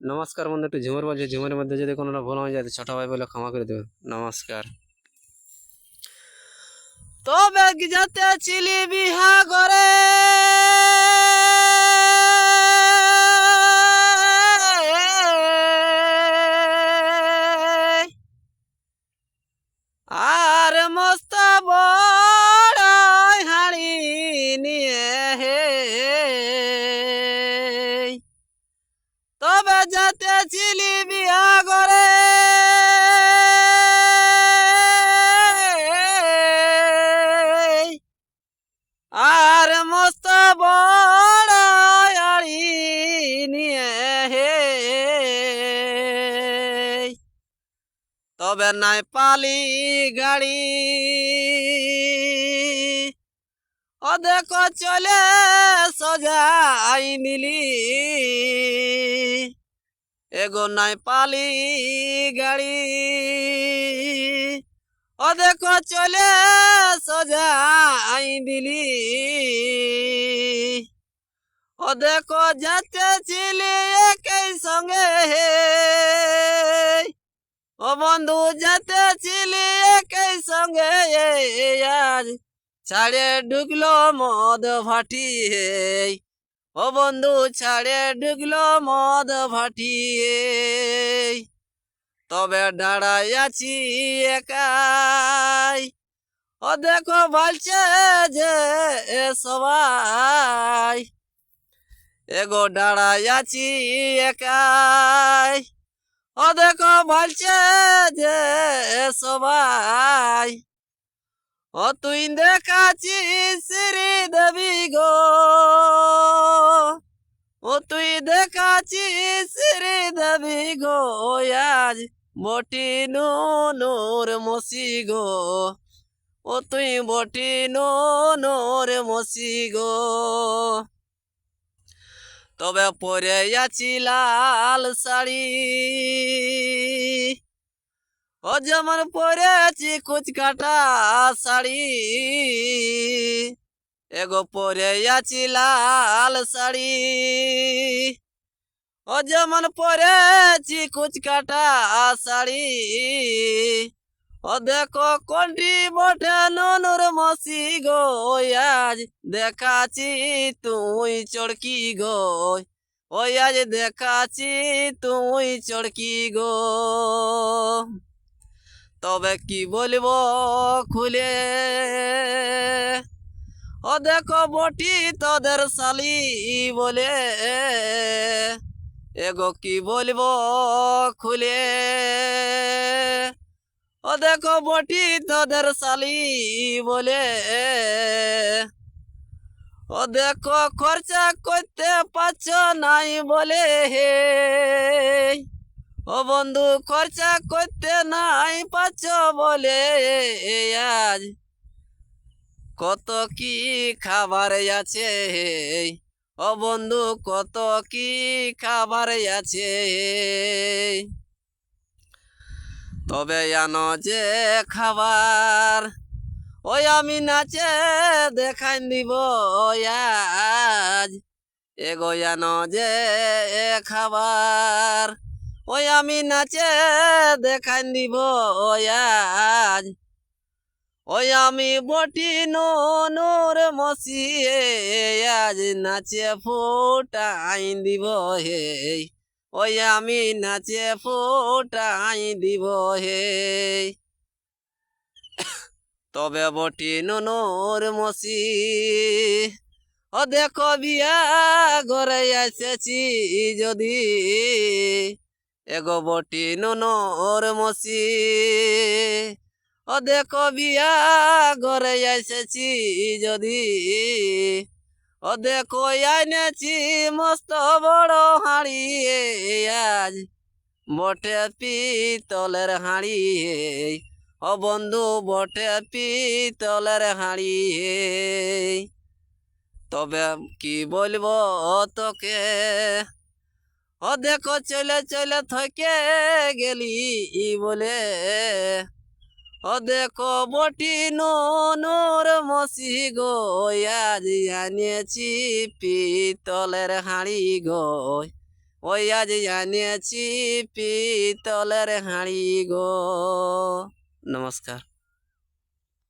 নমস্কার বন্ধু, একটু ঝুমুর বলছে। ঝুমুরের মধ্যে যদি কোনো ভুল হয়ে যায় তো ছোট ভাই বলে ক্ষমা করে দেবে। নমস্কার। তবে যাতে ছিলি বিহা করে আর মস্ত বড় হাড়ি নিয়ে হে, তবে যাতে ছিলি বিহা করে আর মস্ত বড় আড়ি নিয়ে হে, তবে নাই পালি গাড়ি ও দেখো চলে সজাই মিলি, এগো নাই পালি গাড়ি ও দেখো চলে সজাই দিলি, ও দেখো যাতে ছিলি একই সঙ্গে হে, ও বন্ধু যাতে ছিলি একই সঙ্গে আজ ছাড়ে ঢুকলো মদ ভাটি হে, ও বন্ধু ছাড়ে ঢুকলো মদ ভাটি হে, তবে দাঁড়াই আছি একাই ও দেখো বলছে যে সবাই, এগো দাঁড়াই আছি একাই ও দেখো বলছে যে সবাই, ও তুই দেখাচ্ছিস শ্রী দেবী গো, ও তুই দেখাচ্ছিস শ্রী দেবী গো আজ বটি নুর মসি গো, ও তুই বটি নুর মসি গো, তবে পরে আছি লাল শাড়ি ও যেমন পরেছি কুচকাটা শাড়ি, এগো পরে আছি লাল শাড়ি ও যেমন পরেছি কুচকাটা শাড়ি, ও দেখো কোনটি বটে নুর মসি গো আজ দেখাচ্ছি তুই চড়কি গো, ওই আজ দেখাচ্ছি তুই চড়কি গো, তবে কি বলবো খুলে ও দেখো বটি তোদের শালি বলে, এগো কি বলবো খুলে ও দেখো বটি তোদের শালি বলে, ও দেখো খরচা করতে পারছ নাই বলে হে, ও বন্ধু খরচা করতে নাই পারছ বলে আজ কত কি খাবার আছে, ও বন্ধু কত কি খাবার আছে, তবে জানো যে খাবার ওই আমি নাচে দেখাই দিব আজ, এগো জানো যে খাবার ওই আমি নাচে দেখাই দিব আজ, ওই আমি বটি নুর মসি আজ নাচে ফুটাই দিব হে, ওই আমি নাচে ফুটাই দিব হে, তবে বটি নুর মসি ও দেখো বিয়া ঘরে এসেছি যদি, এগো বটি নুর মসি ও দেখো বিয়া ঘরে এসেছি যদি, ও দেখো আইনেছি মস্ত বড় হাঁড়ি আজ বটে পিতলের হাঁড়ি, ও বন্ধু বটে পিতলের হাঁড়ি, তবে কি বলবো তোকে ও দেখো চলে চলে থকে গেলি বলে, ও দেখো বটি নুর মসি গো আজ আনিয়েছি পিতলের হাঁড়ি গো, ওই আজ আনিয়েছি পিতলের হাঁড়ি গো। নমস্কার।